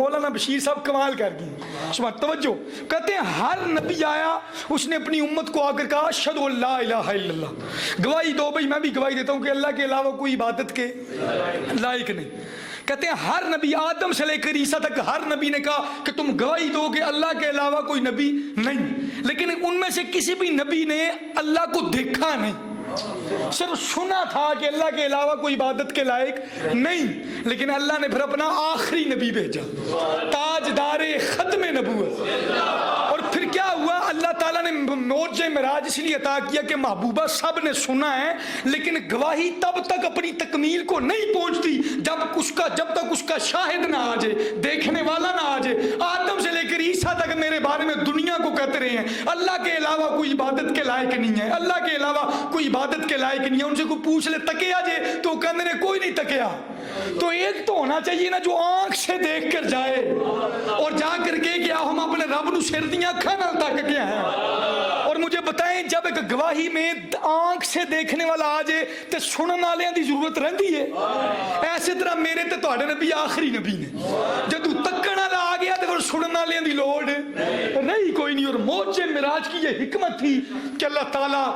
مولانا بشیر صاحب کمال کر گئے. توجہ, کہتے ہیں ہر نبی آیا اس نے اپنی امت کو آ کر کہا اشہد ان لا الہ الا اللہ, گواہی دو. بھائی میں بھی گواہی دیتا ہوں کہ اللہ کے علاوہ کوئی عبادت کے لائق نہیں. کہتے ہیں ہر نبی آدم سے لے کر عیسیٰ تک ہر نبی نے کہا کہ تم گواہی دو کہ اللہ کے علاوہ کوئی نبی نہیں, لیکن ان میں سے کسی بھی نبی نے اللہ کو دیکھا نہیں, صرف سنا تھا کہ اللہ کے علاوہ کوئی عبادت کے لائق نہیں. لیکن اللہ نے پھر اپنا آخری نبی بھیجا, تاجدار ختم نبوت. اور پھر کیا ہوا, اللہ تعالیٰ نے معراج معراج اس لیے عطا کیا کہ محبوبہ سب نے سنا ہے, لیکن گواہی تب تک اپنی تکمیل کو نہیں پہنچتی جب تک اس کا شاہد نہ آ جائے, دیکھنے والا نہ آ جائے. آدم سے لے کر عیسیٰ تک میرے بارے میں دنیا کو کہتے رہے ہیں اللہ کے علاوہ کوئی عبادت کے لائق نہیں ہے, اللہ کے علاوہ کوئی عبادت کے لائق نہیں ہے. ان سے کوئی پوچھ لے تکیا جے تو کہتے ہیں کوئی نہیں تکیا. تو ایک تو ہونا چاہیے نا جو آنکھ سے دیکھ کر جائے اور جا کر کے کیا ہم اپنے رب نو سر دیاں اکھاں نال تک کے ہیں. اور مجھے بتائیں جب ایک گواہی میں آنکھ سے دیکھنے والا آ جائے تو سنن والے دی ضرورت رہندی ہے. ایسے طرح میرے تے تہاڈے نبی آخری نبی نے, جدوں تکن والا آ گیا تو پھر سنن والے دی لوڑ نہیں کوئی نہیں. اور معراج معراج کی یہ حکمت تھی کہ اللہ تعالیٰ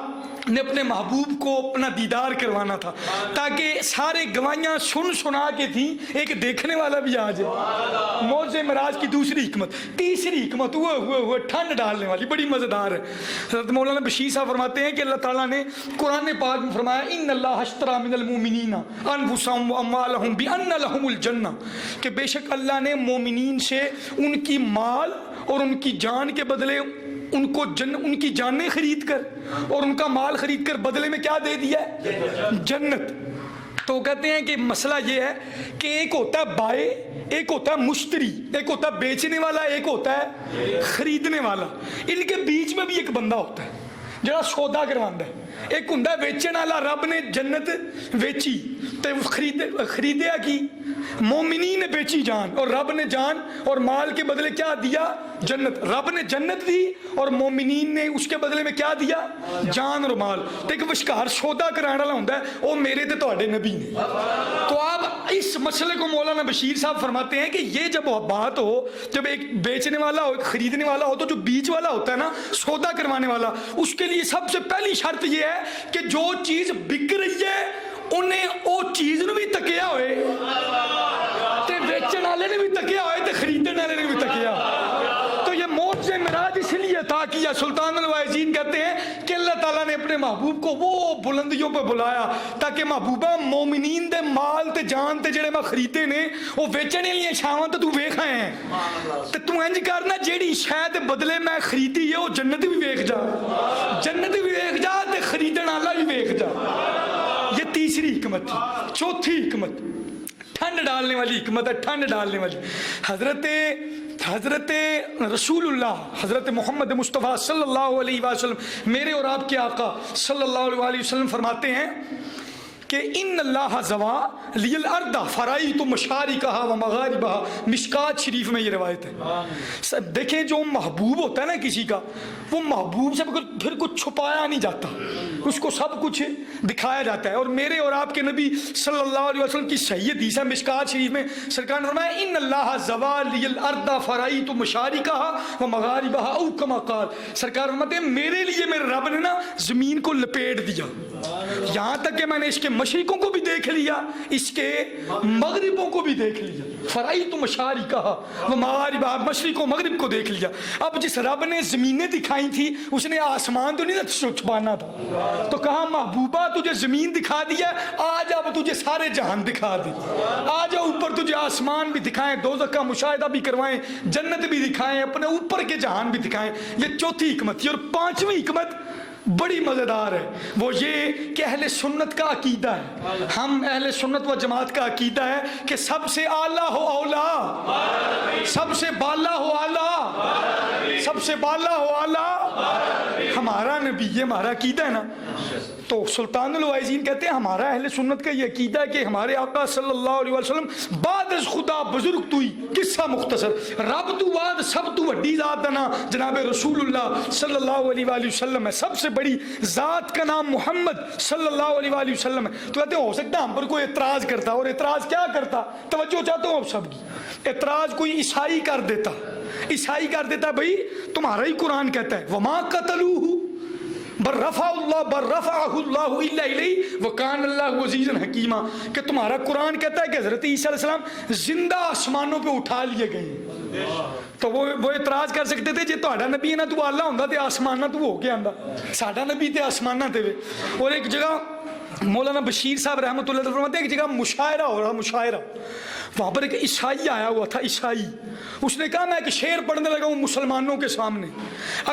نے اپنے محبوب کو اپنا دیدار کروانا تھا تاکہ سارے گواہیاں سنا کے تھیں, ایک دیکھنے والا بھی آ جائے. معراج معراج کی دوسری حکمت. تیسری حکمت وہ ٹھنڈ ڈالنے والی بڑی مزیدار ہے. حضرت مولانا بشیر صاحب فرماتے ہیں کہ اللہ تعالیٰ نے قرآن پاک میں فرمایا ان اللہ اشتری من المؤمنین انفسهم واموالهم بان لهم الجنہ, کہ بے شک اللہ نے مومنین سے ان کی مال اور ان کی جان کے بدلے ان کی جانیں خرید کر اور ان کا مال خرید کر بدلے میں کیا دے دیا ہے, جنت. تو کہتے ہیں کہ مسئلہ یہ ہے کہ ایک ہوتا ہے بائے, ایک ہوتا ہے مشتری, ایک ہوتا ہے بیچنے والا, ایک ہوتا ہے خریدنے والا. ان کے بیچ میں بھی ایک بندہ ہوتا ہے جڑا سودا کرواندہ ہے. ایک ہوندا ہے بیچن والا, رب نے جنت ویچی تے خریدیا کی, مومنین نے بیچی جان اور رب نے جان اور مال کے بدلے کیا دیا, جنت. رب نے جنت دی اور مومنین نے اس کے بدلے میں کیا دیا, جان اور مال. تو ایک وشکار سودا کرانے والا ہوندا ہے, وہ میرے تے تہاڈے نبی نے. تو آپ اس مسئلے کو مولانا بشیر صاحب فرماتے ہیں کہ یہ جب بات ہو, جب ایک بیچنے والا ہو, ایک خریدنے والا ہو, تو جو بیچ والا ہوتا ہے نا, سودا کروانے والا, اس کے لیے سب سے پہلی شرط یہ ہے کہ جو چیز بک رہی ہے انہیں او چیز نو بھی تکیا ہوئے, تے بیچن والے نے بھی تکیا ہوئے, تے خریدنے والے نے بھی تکیا. تو یہ معراج معراج اس لیے عطا کیا. سلطان الواعظین کہتے ہیں کہ اللہ تعالیٰ نے اپنے محبوب کو وہ بلندیوں پہ بلایا تاکہ محبوبہ مومنین دے مال تے جان تے جڑے میں خریدے نے وہ بیچنے لیے شاواں تو ویکھ آئے ہیں, تے تو انج کرنا جیڑی شے دے بدلے میں خریدی ہے وہ جنت بھی ویکھ جا, جنت بھی ویکھ جا تے خریدن والا بھی ویکھ جا. یہ تیسری حکمت تھی. چوتھی حکمت ٹھنڈ ڈالنے والی حکمت ہے, ٹھنڈ ڈالنے والی. حضرت رسول اللہ حضرت محمد مصطفیٰ صلی اللہ علیہ وسلم میرے اور آپ کے آقا صلی اللہ علیہ وسلم فرماتے ہیں کہ ان اللہ زوا لی الارض فرائیت مشارقہا و مغاربہا. مشکات شریف میں یہ روایت ہے. دیکھیں جو محبوب ہوتا ہے نا کسی کا, وہ محبوب سے پھر کچھ چھپایا نہیں جاتا, اس کو سب کچھ دکھایا جاتا ہے. اور میرے اور آپ کے نبی صلی اللہ علیہ وسلم کی صحیح حدیث ہے مشکات شریف میں, سرکار نے فرمایا ان اللہ زوا لی الارض فرائیت مشارقہا و مغاربہا او کما قال. سرکار فرماتے ہیں میرے لیے میرے رب نے نا زمین کو لپیٹ دیا, یہاں تک کہ میں نے اس کے مشرقوں کو بھی دیکھ لیا, اس کے مغربوں کو بھی دیکھ لیا. فرائیت مشارقہا و مغاربہا, مشرق و مغرب کو دیکھ لیا. اب جس رب نے زمینیں دکھائی تھی اس نے آسمان تو نہیں چھپانا تھا, تو کہا محبوبہ تجھے زمین دکھا دیا, آج اب تجھے سارے جہان دکھا دی, آج اوپر تجھے آسمان بھی دکھائیں, دوزخ کا مشاہدہ بھی کروائیں, جنت بھی دکھائیں, اپنے اوپر کے جہان بھی دکھائیں. یہ چوتھی حکمت تھی. اور پانچویں حکمت بڑی مزیدار ہے, وہ یہ کہ اہل سنت کا عقیدہ ہے, ہم اہل سنت و جماعت کا عقیدہ ہے کہ سب سے اعلیٰ ہو اولا, سب سے بالا ہو اعلیٰ, سب سے بالا ہو اعلیٰ ہمارا نبی. یہ ہمارا عقیدہ ہے نا. تو سلطان الوائزین کہتے ہیں ہمارا اہل سنت کا یہ عقیدہ ہے کہ ہمارے آقا صلی اللہ علیہ وسلم بعد از خدا بزرگ توئی قصہ مختصر رب تو بعد سب تو وڈی ذات نا جناب رسول اللہ صلی اللہ علیہ وآلہ وسلم ہے، سب سے بڑی ذات کا نام محمد صلی اللہ علیہ وآلہ وسلم ہے. تو کہتے ہیں ہو سکتا ہم پر کوئی اعتراض کرتا، اور اعتراض کیا کرتا؟ توجہ چاہتا ہوں اب سب کی. اعتراض کوئی عیسائی کر دیتا، عیسائی کر دیتا بھائی تمہارا ہی قرآن کہتا ہے وما قتلوہ بل رفعہ اللہ الا الیہ وکان اللہ عزیزا حکیما، کہ تمہارا قرآن کہتا ہے کہ حضرت عیسیٰ علیہ السلام زندہ آسمانوں پہ اٹھا لیے گئے. تو وہ اعتراض کر سکتے تھے جی تہاڈا نبی ہے نا تو اللہ ہوندا تے آسماناں تو ہو کے آندا، ساڈا نبی تے آسماناں تے وے. اور ایک جگہ مولانا بشیر صاحب رحمۃ اللہ علیہ فرماتے ہیں ایک جگہ مشاعرہ ہو رہا، مشاعرہ، وہاں پر ایک عیسائی آیا ہوا تھا، عیسائی. اس نے کہا میں ایک شعر پڑھنے لگا ہوں مسلمانوں کے سامنے،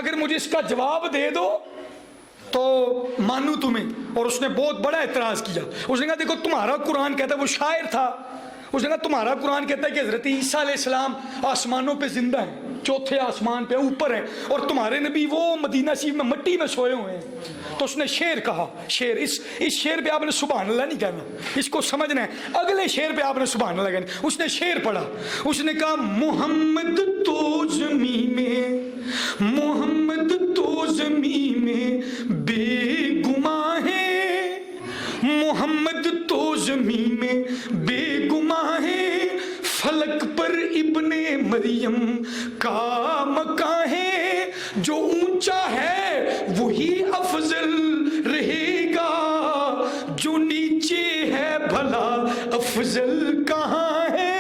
اگر مجھے اس کا جواب دے دو تو مانوں تمہیں. اور اس نے بہت بڑا اعتراض کیا. اس نے کہا دیکھو تمہارا قرآن کہتا ہے، وہ شاعر تھا، اس نے کہا تمہارا قرآن کہتا ہے کہ حضرت عیسیٰ علیہ السلام آسمانوں پہ زندہ ہیں، چوتھے آسمان پہ اوپر ہیں، اور تمہارے نبی وہ مدینہ شریف میں مٹی میں سوئے ہوئے ہیں. تو اس نے شعر کہا، شعر، اس شعر پہ آپ نے سبحان اللہ نہیں کہنا، اس کو سمجھنا ہے، اگلے شعر پہ آپ نے سبحان اللہ کہنا. اس نے شعر پڑھا، اس نے کہا محمد تو زمین میں، محمد تو زمین میں بے گماں ہے، محمد تو زمین میں بے گماں ہے، فلک پر ابن مریم کا مکان ہے، جو اونچا ہے وہی افضل رہے گا، جو نیچے ہے بھلا افضل کہاں ہے.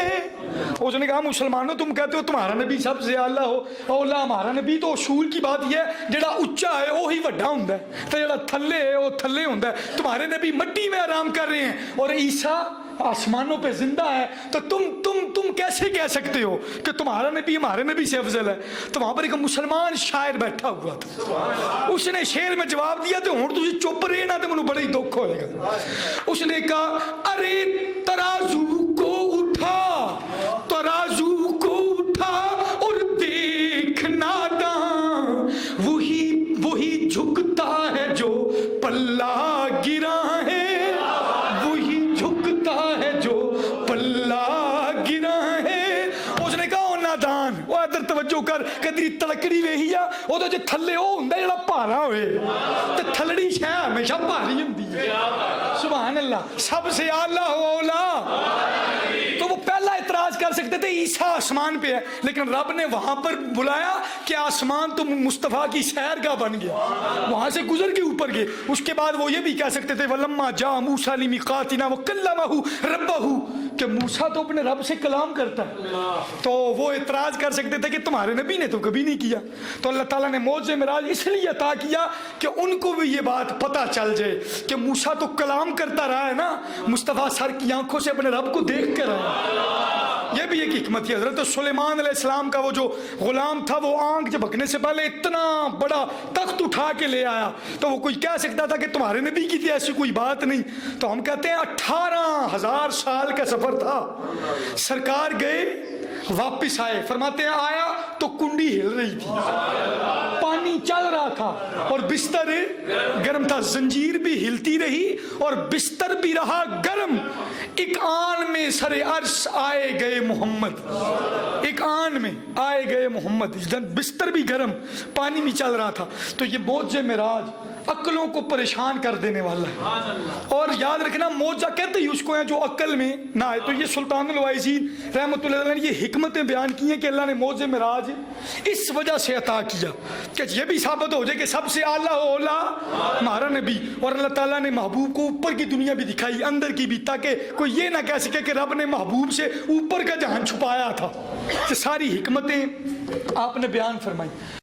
اس نے کہا مسلمانوں تم کہتے ہو تمہارا نبی سب سے اعلیٰ ہو، اولا ہمارا نبی تو اصول کی بات یہ ہے جڑا اچا ہے وہی وڈا ہوندا ہے، تو جڑا تھلے ہے وہ تھلے ہوندا ہے. تمہارے نبی مٹی میں آرام کر رہے ہیں اور عیسیٰ آسمانوں پہ زندہ ہے، تو تم کیسے کہہ سکتے ہو کہ تمہارا نبی ہمارے نبی سے افضل ہے؟ تو وہاں پر ایک مسلمان شاعر بیٹھا ہوا تھا، اس نے شعر میں جواب دیا تو ہوں تسی چپ رہے نا تو مجھے بڑا ہی دکھ ہوئے گا. اس نے کہا ارے ترازو کو اٹھا، ترازو کو اٹھا اور دیکھ ناداں، وہی جھکتا ہے جو پلہ گرا ہے، وہی جھکتا ہے جو پلہ گرا ہے. اس نے کہا او نادان، وہ ادھر توجہ کر، کدی تلکڑی ویہی آ وہ تو جے تھلے وہ ہوندا جڑا بھارا ہوئے، تے تھلڑی شے ہمیشہ بھاری ہوندی ہے. سبحان اللہ، سب سے اعلیٰ ہو اولا. تو وہ پہلا اعتراض کر سکتے تھے عیسیٰ آسمان پہ ہے، لیکن رب نے وہاں پر بلایا کہ آسمان تو مصطفیٰ کی سیرگاہ بن گیا، وہاں سے گزر کے اوپر گئے. اس کے بعد وہ یہ بھی کہہ سکتے تھے وَلَمَّا جَاءَ مُوسَىٰ لِمِيقَاتِنَا وَكَلَّمَهُ رَبَّهُ، کہ موسیٰ تو اپنے رب سے کلام کرتا ہے. تو وہ اعتراض کر سکتے تھے کہ تمہارے نبی نے تو کبھی نہیں کیا. تو اللہ تعالیٰ نے معجزہ معراج اس لیے عطا کیا کہ ان کو بھی یہ بات پتہ چل جائے کہ موسیٰ تو کلام کرتا رہا ہے نا، مصطفیٰ سر کی آنکھوں سے اپنے رب کو دیکھ کر آیا. یہ بھی ایک حکمت ہے. حضرت سلیمان علیہ السلام کا وہ جو غلام تھا وہ آنکھ جھپکنے سے پہلے اتنا بڑا تخت اٹھا کے لے آیا، تو وہ کوئی کہہ سکتا تھا کہ تمہارے نبی کی تھی، ایسی کوئی بات نہیں. تو ہم کہتے ہیں 18,000 سال کا سفر تھا، سرکار گئے واپس آئے، فرماتے ہیں آیا تو کنڈی ہل رہی تھی، پانی چل رہا تھا اور بستر گرم تھا، زنجیر بھی ہلتی رہی اور بستر بھی رہا گرم. ایک آن میں سر عرش آئے گئے محمد، ایک آن میں آئے گئے محمد، بستر بھی گرم، پانی بھی چل رہا تھا. تو یہ معجزہ معراج عقلوں کو پریشان کر دینے والا ہے. اور یاد رکھنا معجزہ کہتے ہی اس کو ہیں جو عقل میں نہ آئے. تو یہ سلطان الوائزین رحمۃ اللہ علیہ نے یہ حکمتیں بیان کی ہیں کہ اللہ نے معجزہ معراج اس وجہ سے عطا کیا کہ یہ بھی ثابت ہو جائے کہ سب سے اعلیٰ ہو اولا ہمارا نبی. اور اللہ تعالیٰ نے محبوب کو اوپر کی دنیا بھی دکھائی، اندر کی بھی، تاکہ کوئی یہ نہ کہہ سکے کہ رب نے محبوب سے اوپر کا جہان چھپایا تھا. یہ ساری حکمتیں آپ نے بیان فرمائی.